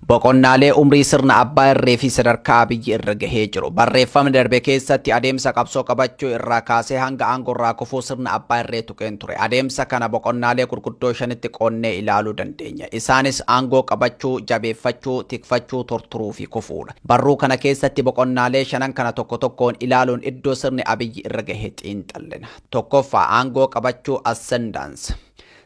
Boqonnaalee umrii sirna abbaa irree fi sadarkaa biyyi irra gahee jiru. Barreeffamni darbe keessatti adeemsa qabsoo qabachuu irraa kaasee hanga aangoo irraa kufuu sirna abbaa irree tuqeen ture. Adeemsa kana boqonnaalee gurguddoo shanitti qoonnee ilaaluu dandeenya. Isaanis aangoo qabachuu, jabeeffachuu, tikfachuu, torturuu fi kufuudha. Barruu kana keessatti boqonnaalee shanan kana tokko tokkoon ilaaluun iddoo sirni abiyyi irra gahee xiinxallina. Tokkoffaa aangoo qabachuu ascendance.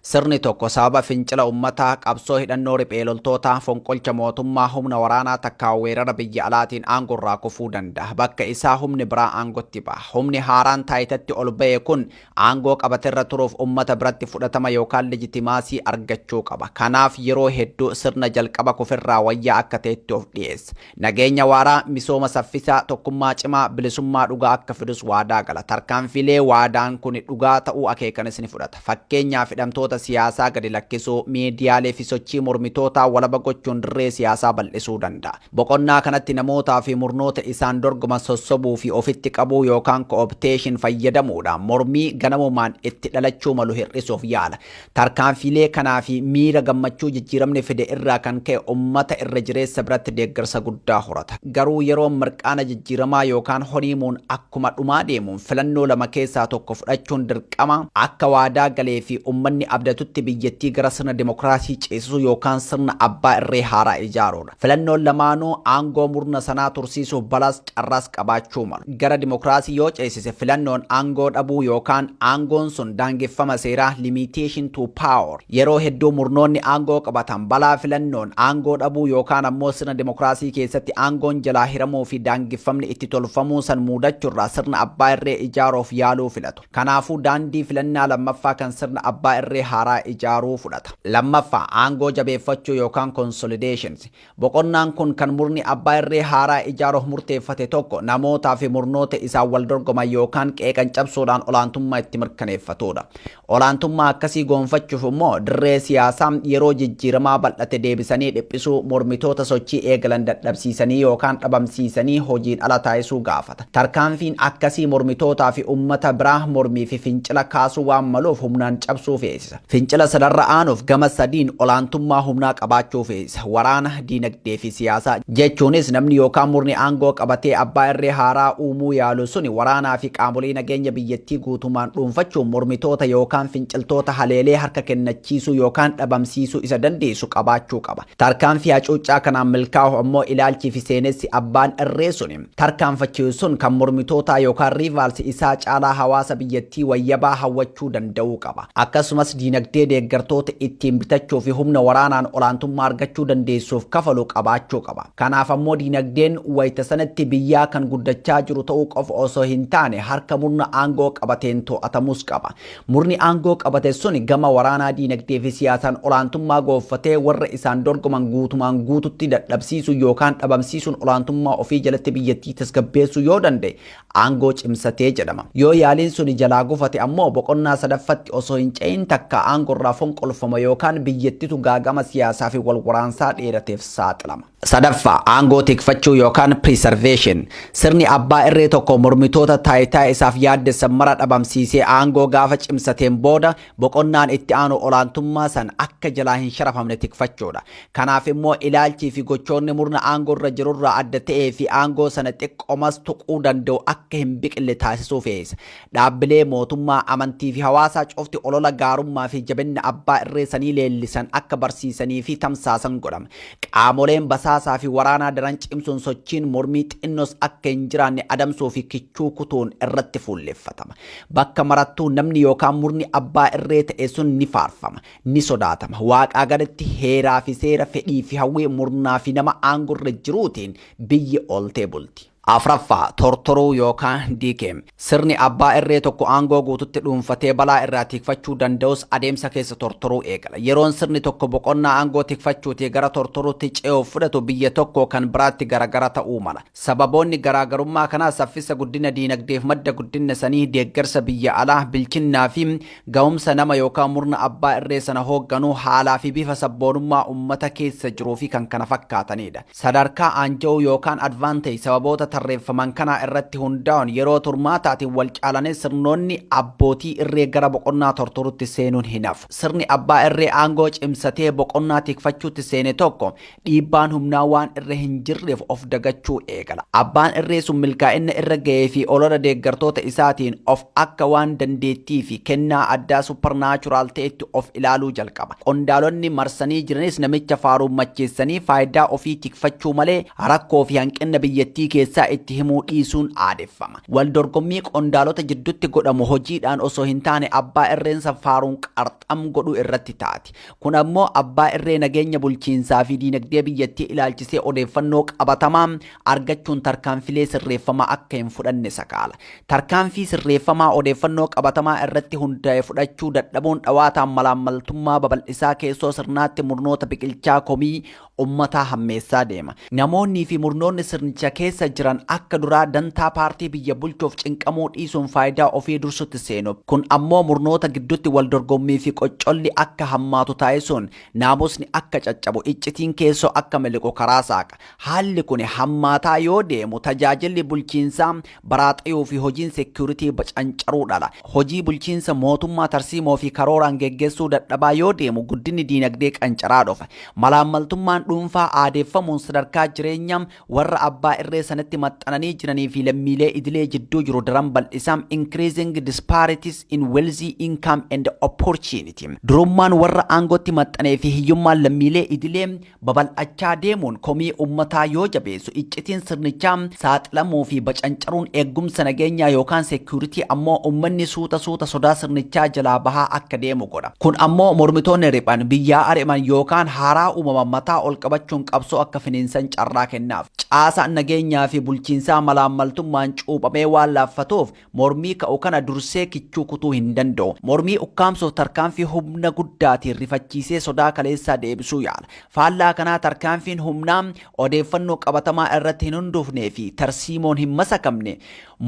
Sirni tokko sababa fincila ummataa qabsoo hidhannoo riphee loltootaa fonqolcha mootummaa humna waraanaa takkaa weerara biyya alaatiin aangoo irraa kufuu danda'a. Bakka isaa humni biraa aangootti ba'a. Humni haaraan taayitatti ol ba'e kun aangoo qabateerra turuuf ummata biratti fudhatama yookaan legitimaasii argachuu qaba. Kanaaf yeroo hedduu sirna jalqaba kufirraa wayyaa akka ta'etti of dhiyeessa. Nageenya waaraa, misooma saffisaa, tokkummaa cimaa, bilisummaa dhugaa akka fidus waadaa gala. Tarkaanfilee waadaan kun dhugaa ta'uu akeekanis ni fudhata. Fakkeenyaaf hidhamtoota siyaasaa gadi lakkisuu, miidiyaalee fi sochii mormitootaa walaba gochuun dirree siyaasaa bal'isuu danda'a. Boqonnaa kanatti namootaa fi murnoota isaan dorgoman sossobuu fi ofitti qabuu yookaan koopteeshin fayyadamuudhaan mormii ganamumaan itti dhalachuu malu hir'isuuf yaala. Tarkaanfilee kanaa fi miira gammachuu jijjiiramni fide irraa kan ka'e ummata irra jireessa biratti deeggarsa guddaa horata. Garuu yeroo mirqaana jijjiiramaa yookaan honiimuun akkuma dhumaa deemuun filannoo lama keessaa tokko fudhachuun dirqama akka waadaa galee fi ummanni abdatutti biyyattii gara sirna dimokiraasii ceesisuu yookaan sirna abbaa irree haaraa ijaaruudha. Filannoon lamaanuu aangoo murna sanaa tursiisuuf balaas carraas qabaachuu malu. Gara dimokiraasii yoo ceesise filannoon aangoo dhabuu yookaan aangoon sun daangeffama seeraa limitation to power. Yeroo hedduu murnoonni aangoo qabatan balaa filannoon aangoo dhabuu yookaan ammoo sirna dimokiraasii keessatti aangoon jalaa hiramuu fi daangeffamni itti tolfamuu san muudachuurraa sirna abbaa irree ijaaruuf yaaluu filatu. Kanaafuu daandii filannaa lammaffaa kan sirna abbaa irree haaraa ijaaruu fudhata. Lammaffaa aangoo jabeeffachuu yookaan consolidations. Boqonnaan kun kan murni abbaa irree haaraa ijaaruuf murteeffate tokko namootaa fi murnoota isaan wal dorgoman yookaan qeeqan cabsuudhaan olaantummaa itti mirkaneeffatudha. Olaantummaa akkasii goonfachuuf immoo dirree siyaasaa yeroo jijjiiramaa bal'ate deebisanii dhiphisuu, mormitoota sochii eegalan dadhabsiisanii yookaan dhabamsiisanii hojiin ala taasisuu gaafata. Tarkaanfiin akkasii mormitootaa fi ummata biraa mormii fi fincila kaasuu waan maluuf humnaan cabsuu feesisa. Fincila sadarra aanuuf gama sadiin olaantummaa humnaa qabaachuu feesisa. Waraana, diinagdee fi siyaasaa jechuunis namni yookaan murni aangoo qabatee abbaa irree haaraa uumuu yaalu suni waraanaa fi qaamolee nageenya biyyattii guutumaan dhuunfachuun mormitoota yookaan finciltoota haleelee harka kennachiisuu yookaan dhabamsiisuu isa dandeessu qabaachuu qaba. Tarkaanfii hacuuccaa kanaan milkaa'u ammoo ilaalchii fi seenessi abbaan irree suni tarkaanfachiisu sun kan mormitootaa yookaan riivaalsi isaa caalaa hawaasa biyyattii wayyabaa hawwachuu danda'uu qaba. Akkasumas diinagdee deeggartoota ittiin bitachuu fi humna waraanaan olaantummaa argachuu dandeessuuf kafalu qabaachuu qaba. Kanaaf ammoo diinagdeen wayita sanatti biyyaa kan guddachaa jiru ta'uu qofa osoo hin taane harka murna aangoo qabateen to'atamus qaba. Murni aangoo qabate sun gama waraanaa, diinagdee fi siyaasaan olaantummaa goonfatee warra isaan dorgoman guutumaan guututti dadhabsiisuu yookaan dhabamsiisuun olaantummaa ofii jalatti biyyattii tasgabbeessuu yoo danda'e aangoo cimsatee jedhama. Yoo yaaliin sun jalaa gufate ammoo boqonnaa sadaffatti osoo hin ce'in takka aangoo irraa fonqolfama yookaan biyyattitu gaagama siyaasaa fi wal waraansaa dheerateef saaxilama. Sadaffaa aangoo tikfachuu yookaan preservation. Sirni abbaa irree tokko mormitoota taayitaa isaaf yaaddessan mara dhabamsiisee aangoo gaafa cimsateen booda boqonnaan itti aanu olaantummaa san akka jalaa hin sharafamne tikfachuudha. Kanaaf immoo ilaalchii fi gochoonni murna aangoo irra jirurraa adda ta'ee fi aangoo sana xiqqoomas tuquu danda'u akka hin biqille taasisuu fe'isa. Dhaabbilee mootummaa, amantii fi hawaasaa cufti olola gaarummaa fi jabinna abbaa irree sanii leellisan akka barsiisanii fi tamsaasan godhama. Qaamoleen basaasaa fi waraanaa daran cimsuun sochiin mormii xinnos akka hin jiraanne adamsuu fi kichuu kutuun irratti fuulleffatama. Bakka marattuu namni yookaan murni abbaa irree ta'e sun ni faarfama, ni sodaatama. Waaqaa gadatti heeraa fi seera, fedhii fi hawwii murnaa fi nama aangoo irra jiruutiin biyyi ooltee bulti. Afraffaa tortoruu yookaan diikeem. Sirni abbaa irree tokko aangoo guututti dhuunfatee balaa irraa tikfachuu danda'us adeemsa keessa tortoruu eegala. Yeroon sirni tokko boqonnaa aangoo tikfachuutii gara tortoruutti ce'uuf fudhatu biyya tokko kan biraatti garagara ta'uu mala. Sababoonni garaagarummaa kanaa saffisa guddina diinagdeef madda guddina sanii, deeggarsa biyya alaa, bilchinnaa fi ga'umsa nama yookaan murna abbaa irree sana hoogganuu, haalaa fi bifa sabboonummaa ummata keessa jiruu fi kan kana fakkaatanidha. Sadarkaa aanja'uu yookaan advaanteej sababoota tarreeffaman kana irratti hundaa'uun yeroo turmaataatiin wal caalanii sirnoonni abbootii irree gara boqonnaa tortorutti seenuun hin hafu. Sirni abbaa irree aangoo cimsatee boqonnaa tikfachuutti seene tokko dhiibbaan humnaa waan irra hin jirreef of dagachuu eegala. Abbaan irree sun milkaa'ina irra ga'ee fi olola deeggartoota isaatiin of akka waan dandeettii fi kennaa addaa suppernaachuraal ta'etti of ilaaluu jalqaba. Qondaalonni marsanii jiranis namicha faarummacheessanii faayidaa ofii tikfachuu malee rakkoo fi hanqina biyyattii keessaa itti himuu dhiisuun aadeffama. Wal dorgommii qondaalota jidduutti godhamu hojiidhaan osoo hin taane abbaa irreensa faaruun qarxam godhuu irratti taati. Kun ammoo abbaa irree nageenya bulchiinsaa fi diinagdee biyyattii ilaalchisee odeeffannoo qabatamaa argachuun tarkaanfilee sirreeffamaa akka hin fudhanne sakaala. Tarkaanfii sirreeffamaa odeeffannoo qabatamaa irratti hundaa'e fudhachuu dadhabuun dhawaataan malaammaltummaa babal'isaa keessoo sirnaatti murnoota biqilchaa komii ummataa hammeessaa deema. Namoonni fi murnoonni sirnicha keessa jiran akka duraa dantaa paartii biyya bulchuuf cinqamuu dhiisuun faayidaa ofii dursutti seenu. Kun ammoo murnoota gidduutti wal dorgommii fi qoccolli akka hammaatu taasisuun naamusni akka caccabu iccitiin keessoo akka miliqu karaa saaqa. Haalli kun hammaataa yoo deemu tajaajilli bulchiinsaa baraaxayuu fi hojiin seekuritii bacancaruu dhala. Hojii bulchiinsa mootummaa tarsiimoo fi karooraan geggeessuu dadhabaa yoo deemu guddinni diinagdee qancaraa dhufa. Malaammaltummaan dhuunfaa aadeeffamuun sadarkaa jireenyaa warra abbaa irree sanatti maxxananii jiranii fi lammiilee idilee jidduu jiru daran bal'isaan increasing disparities in wealthy income and opportunity. Durummaan warra aangootti maxxanee fi hiyyummaan lammiilee idilee babal'achaa deemuun komii ummataa yoo jabeessu iccitiin sirnichaa saaxilamuu fi bacancaruun eegumsa nageenyaa yookaan seekuritii ammoo ummanni suuta sodaa sirnichaa jalaa bahaa akka deemu godha. Kun ammoo mormitoonni riphan biyyaa ari'aman yookaan haaraa uumaman mataa ol qabachuun qabsoo akka finiinsan carraa kennaaf. Caasaan nageenyaa fi bulchiinsaa malaammaltummaan cuuphamee waan laaffatuuf mormii ka'u kana dursee kichuu kutuu hin danda'u. Mormii ukkaamsuuf tarkaanfii humna guddaatiin rifachiisee sodaa kaleessaa deebisuu yaala. Faallaa kanaa tarkaanfiin humnaa odeeffannoo qabatamaa irratti hin hundoofnee fi tarsiimoon hin masakamne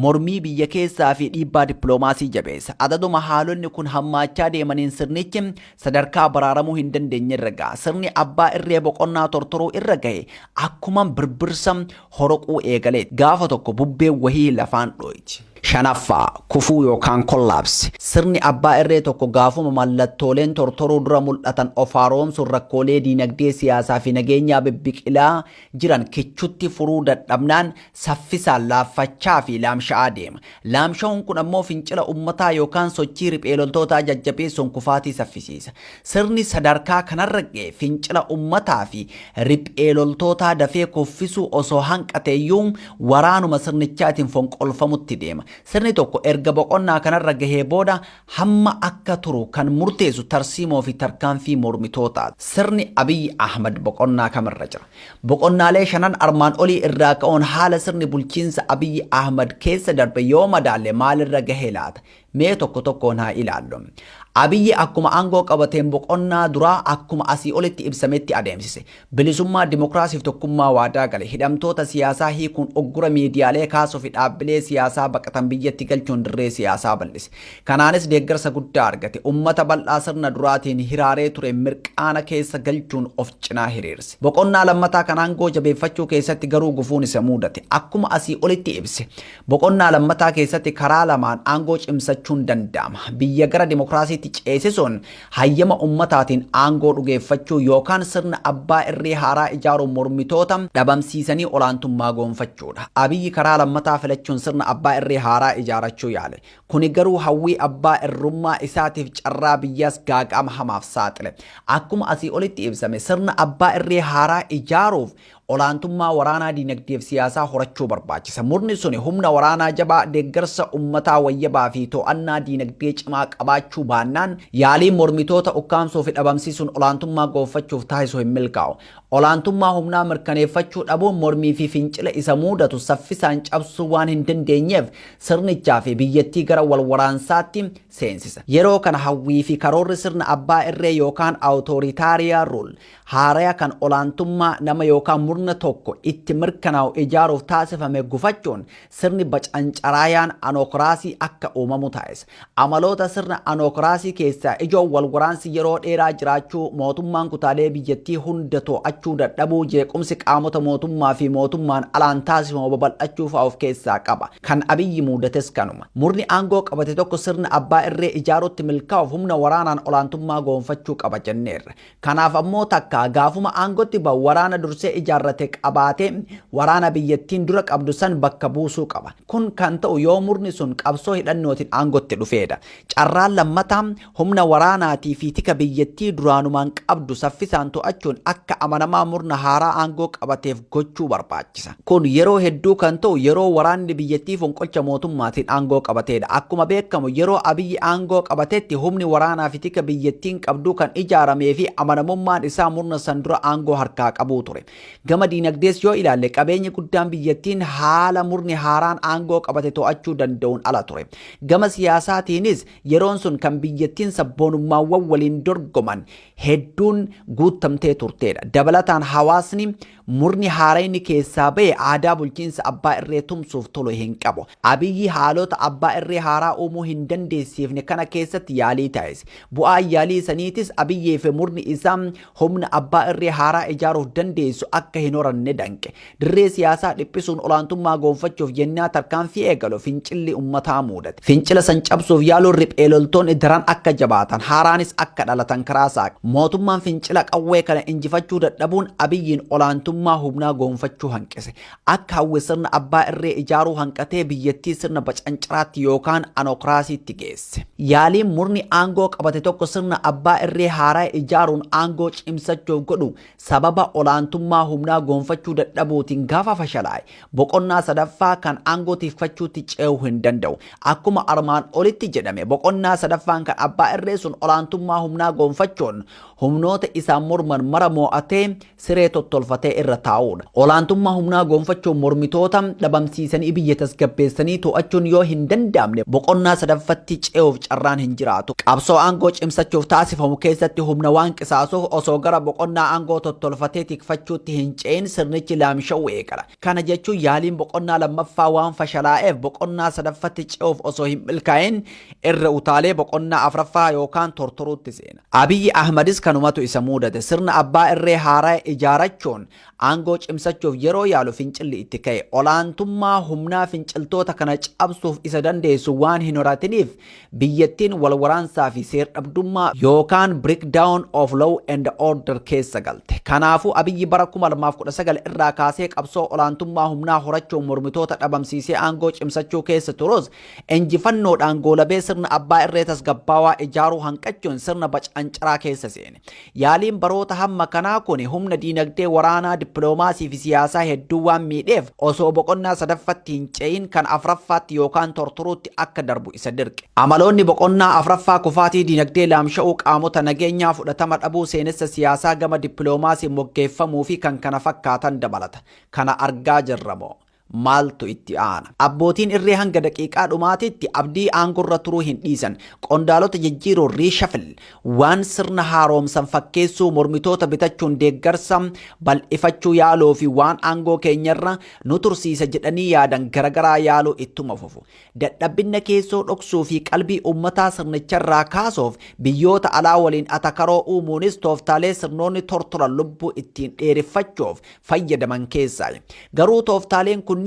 mormii biyya keessaa fi dhiibbaa dippiloomaasii jabeessa. Adaduma haalonni kun hammaachaa deemaniin sirnichi sadarkaa baraaramuu hin dandeenye irra ga'a. Sirni abbaa irree boqonnaa tortoruu irra gahe akkuma birbirsa horoquu eegalee gaafa tokko bubbee wahii lafaan dhoyti. Shanaffaa kufuu yookaan kollaapsi. Sirni abbaa irree tokko gaafuma mallattooleen tortoruu dura mul'atan of haaromsuun rakkoolee diinagdee siyaasaa fi nageenyaa bibbiqilaa jiran kichutti furuu dadhabnaan saffisaan laaffachaa fi laamsha'aa deema. Laamsha'uun kun ammoo fincila ummataa yookaan sochii riphee loltootaa jajjabeessuun kufaatii saffisiisa. Sirni sadarkaa kanarra ga'e fincila ummataa fi riphee loltootaa dafee kuffisuu osoo hanqateeyyuu waraanuma sirnichaatiin fonqolfamutti deema. Sirni tokko erga boqonnaa kanarra gahee booda hamma akka turu kan murteessu tarsiimoo fi tarkaanfii mormitootaati. Sirni Abiy Ahmad boqonnaa kamirra jira. Boqonnaalee shanan armaan olii irraa ka'uun haala sirni bulchiinsa Abiy Ahmad keessa darbe yoo madaalle maalirra gahee laata? Mee tokko tokkoon haa ilaallu. Abiyyi akkuma aangoo qabateen boqonnaa duraa akkuma asii olitti ibsametti adeemsise. Bilisummaa dimokiraasiif tokkummaa waadaa gale. Hidhamtoota siyaasaa hiikuun oggura miidiyaalee kaasuu fi dhaabbilee siyaasaa baqatan biyyatti galchuun dirree siyaasaa bal'ise. Kanaanis deeggarsa guddaa argate. Ummata bal'aa sirna duraatiin hiraaree ture mirqaana keessa galchuun of cinaa hiriirse. Boqonnaa lammataa kan aangoo jabeeffachuu keessatti garuu gufuun isa mudate. Akkuma asii olitti ibse. Boqonnaa lammataa keessatti karaa lamaan aangoo cimsachuun danda'ama. Biyya gara dimokiraasii ceesisuun hayyama ummataatiin aangoo dhugeeffachuu yookaan sirna abbaa irree haaraa ijaaruun mormitoota dhabamsiisanii olaantummaa goonfachuudha. Abiyyi karaa lammataa filachuun sirna abbaa irree haaraa ijaarachuu yaale. Kuni garuu hawwii abbaa irrummaa isaatiif carraa biyyaas gaaga'ama hamaaf saaxile. Akkuma asii olitti ibsame sirna abbaa irree haaraa ijaaruuf olaantummaa waraanaa diinagdeef siyaasaa horachuu barbaachisa. Murni suni humna waraanaa jabaa deeggarsa ummataa wayyabaa fi to'annaa diinagdee cimaa qabaachuu baannaan yaaliin mormitoota ukkaamsuu fi dhabamsiisuun olaantummaa goonfachuuf taasisu hin milkaa'u. Olaantummaa humnaa mirkaneeffachuu dhabuun mormii fi fincila isa mudatu saffisaan cabsuu waan hin dandeenyeef sirnichaa fi biyyattii gara wal waraansaatti seensisa. Yeroo kana hawwii fi karoorri sirna abbaa irree yookaan awutoritaariyaa ruul haaraa kan olaantummaa nama yookaan murna murna tokko itti mirkanaa'u ijaaruuf taasifame gufachuun sirni bacancaraayaan anookiraasii akka uumamu taasisa. Amaloota sirna anookiraasii keessaa ijoon wal waraansi yeroo dheeraa jiraachuu, mootummaan kutaalee biyyattii hunda to'achuu dadhabuu, jeequmsi qaamota mootummaa fi mootummaan alaan taasifamu babal'achuu fa'aa of keessaa qaba. Kan Abiyyi muudates kanuma. Murni aangoo qabate tokko sirna abbaa irree ijaaruutti milkaa'uuf humna waraanaan olaantummaa goonfachuu qaba jenneerra. Kanaaf ammoo takka gaafuma aangootti ba'u waraana dursee ijaarrate qabaatee waraana biyyattiin dura qabdu san bakka buusuu qaba. Kun kan ta'u yoo murni sun qabsoo hidhannootiin aangootti dhufeedha. Carraan lammataa humna waraanaatii fi tika biyyattii duraanumaan qabdu saffisaan to'achuun akka amanamaa murna haaraa aangoo qabateef gochuu barbaachisa. Kun yeroo hedduu kan ta'u yeroo waraanni biyyattii fonqolcha mootummaatiin aangoo qabateedha. Akkuma beekamu yeroo Abiyyi aangoo qabatetti humni waraanaa fi tika biyyattiin qabdu kan ijaaramee fi amanamummaan isaa murna san dura aangoo harkaa qabuu ture. Gama diinagdees yoo ilaalle qabeenyi guddaan biyyattiin haala murni haaraan aangoo qabate to'achuu danda'uun ala ture. Gama siyaasaatiinis yeroon sun kan biyyattiin sabboonummaawwan waliin dorgoman hedduun guutamtee turteedha. Dabalataan hawaasni murni haarayni keessaa ba'e aadaa bulchiinsa abbaa irree tumsuuf tolu hin qabu. Abiyyi haalota abbaa irree haaraa uumuu hin dandeessifne kana keessatti yaalii taasise. Bu'aan yaalii saniitis Abiyyii fi murni isaa humna abbaa irree haaraa ijaaruuf dandeessu akka hin horanne danqe. Dirree siyaasaa dhiphisuun olaantummaa goonfachuuf yennaa tarkaanfii eegalu fincilli uummataa mudate. Fincila san cabsuuf yaaluun riphee loltoonni daran akka jabaatan, haaraanis akka dhalatan karaa saaqe. Mootummaan fincila qawwee kana injifachuu dadhabuun Abiyyiin olaantummaa humnaa goonfachuu hanqise. Akka hawwi sirna abbaa irree ijaaruu hanqatee biyyattii sirna bacancaraatti yookaan anookiraasiitti geesse. Yaaliin murni aangoo qabate tokko sirna abbaa irree haaraa ijaaruun aangoo cimsachuuf godhu sababa olaantummaa humnaa goonfachuu dadhabuutiin gaafa fashalaa'e boqonnaa sadaffaa kan aangoo tiifachuutti ce'uu hin danda'u. Akkuma armaan olitti jedhame boqonnaa sadaffaan kan abbaa irree sun olaantummaa humnaa goonfachuun humnoota isaan morman mara mo'atee siree tottolfatee irra taa'uudha. Olaantummaa humnaa goonfachuun mormitoota dhabamsiisanii biyya tasgabbeessanii to'achuun yoo hin danda'amne boqonnaa sadaffatti ce'uuf carraan hin jiraatu. Qabsoo aangoo cimsachuuf taasifamu keessatti humna waan qisaasuuf osoo gara boqonnaa aangoo tottolfatee tikfachuutti hin ce'in sirnichi laamsha'uu eegala. Kana jechuun yaaliin boqonnaa lammaffaa waan fashalaa'eef boqonnaa sadaffatti ce'uuf osoo hin milkaa'in irra utaalee boqonnaa afraffaa yookaan tortoruutti seena. Abiyyi Ahmadis kanumatu isa mudate. Sirna abbaa irree haaraa ijaarachuun aangoo cimsachuuf yeroo yaalu fincilli itti ka'e. Olaantummaa humnaa finciltoota kana cabsuuf isa dandeessu waan hin horatiniif biyyattiin wal waraansaa fi seer-dhabdummaa yookaan breakdown of law and order keessa galte. Kanaafuu Abiyyi bara 2019 irraa kaasee qabsoo olaantummaa humnaa horachuun mormitoota dhabamsiisee aangoo cimsachuu keessa turus injifannoodhaan goolabee sirna abbaa irree tasgabbaawaa ijaaruu hanqachuun sirna bacancaraa keessa seene. Yaaliin baroota hamma kanaa kun humna diinagdee waraanaa dippiloomaasii fi siyaasaa hedduu waan miidheef osoo boqonnaa sadaffatti hin ce'in kan afraffaatti yookaan tortoruutti akka darbu isa dirqe. Amaloonni boqonnaa afraffaa kufaatii diinagdee laamsha'uu qaamota nageenyaa fudhatama dhabuu seenessa siyaasaa gama dippiloomaasiin moggeeffamuu fi kan kana fakkaatan dabalata. Kana argaa jirramoo maaltu itti aana? Abbootiin irree hanga daqiiqaa dhumaatitti abdii aangorra turuu hin dhiisan. Qondaalota jijjiiruu riishafil waan sirna haaromsan fakkeessuu mormitoota bitachuun deeggarsa bal'ifachuu yaaluu fi waan aangoo keenyarra nu tursiisa jedhanii yaadan garagaraa yaaluu ittuma fufu. Dadhabbina keessoo dhoksuu fi qalbii uummataa sirnicharraa kaasuuf biyyoota alaa waliin atakaroo uumuunis tooftaalee sirnoonni tortoran lubbuu ittiin dheereffachuuf fayyadaman keessaa. Garuu tooftaaleen kun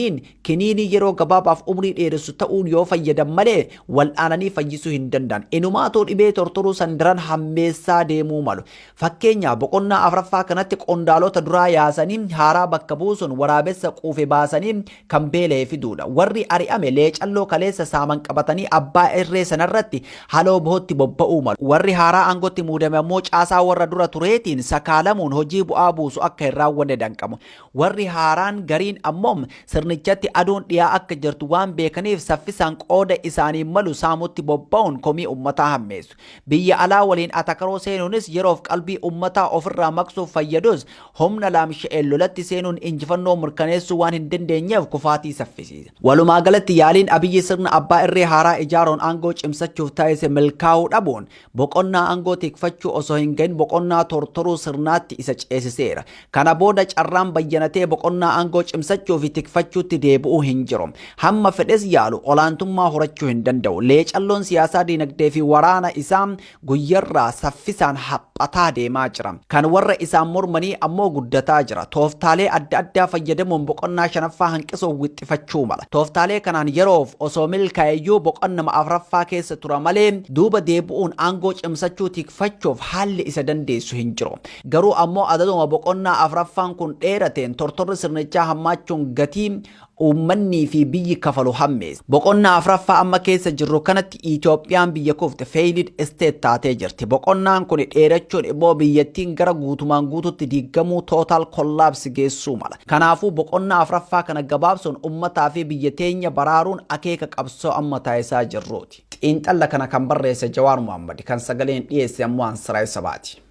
kiniinii yeroo gabaabaaf umrii dheeressu ta'uun yoo fayyadan malee wal'aananii fayyisuu hin danda'an. Inumaatoo dhibee tortoruu san daran hammeessaa deemuu malu. Fakkeenyaaf boqonnaa afraffaa kanatti qondaalota duraa yaasanii haaraa bakka buusuun waraabessa quufe baasanii kan beela'e fiduudha. Warri ari'ame leecalloo kaleessa saaman qabatanii abbaa irree sanarratti haloo bahootti bobba'uu malu. Warri haaraa aangootti muudame ammoo caasaa warra dura tureetiin sakaalamuun hojii bu'aa buusu akka hin raawwanne danqamu. Warri haaraan gariin ammoo sirnichatti aduun dhiyaa akka jirtu waan beekaniif saffisaan qooda isaanii malu saamutti bobba'uun komii ummataa hammeessu. Biyya alaa waliin atakaroo seenuunis yeroof qalbii ummataa ofirraa maqsuuf fayyadus humna laamsha'een lolatti seenuun injifannoo mirkaneessuu waan hin dandeenyeef kufaatii saffisiisa. Walumaa galatti yaaliin Abiyyi sirna abbaa irree haaraa ijaaruun aangoo cimsachuuf taasise milkaa'uu dhabuun boqonnaa aangoo tikfachuu osoo hin gahin boqonnaa tortoruu sirnaatti isa ceesiseera. Kana booda carraan bayyanatee boqonnaa aangoo cimsachuu fi tikfachuutti deebi'uu hin jiru. Hamma fedhes yaalu olaantummaa horachuu hin danda'u. Leecalloon siyaasaa dinagdee fi waraana isaa guyyarraa saffisaan haphataa deemaa jira. Kan warra isaan mormanii ammoo guddataa jira. Tooftaalee adda addaa fayyadamuun boqonnaa shanaffaa hanqisuuf wixxifachuu mala. Tooftaalee kanaan yeroof osoo milkaa'eyyuu boqonnama afuraffaa keessa tura malee duuba deebi'uun aangoo cimsachuu tikfachuuf haalli isa dandeessu hin jiru. Garuu ammoo adaduma boqonnaa afuraffaan kun dheerateen tortorri sirnichaa hammaachuun gatii uummanni fi biyyi kafalu hammees. Boqonnaa afuraffaa amma keessa jirru kanatti Itoophiyaan biyya kufte failed state taatee jirti. Boqonnaan kun dheerachuun immoo biyyattiin gara guutumaan guututti diigamuu total collapse geessuu mala. Kanaafuu boqonnaa afuraffaa kana gabaabsuun ummataa fi biyya teenya baraaruun akeeka qabsoo amma taasisaa jirruuti. Xiinxalla kana kan barreesse Jawaar Mohammad kan sagaleen dhiyeesse ammoo Ansaraay Sabaati.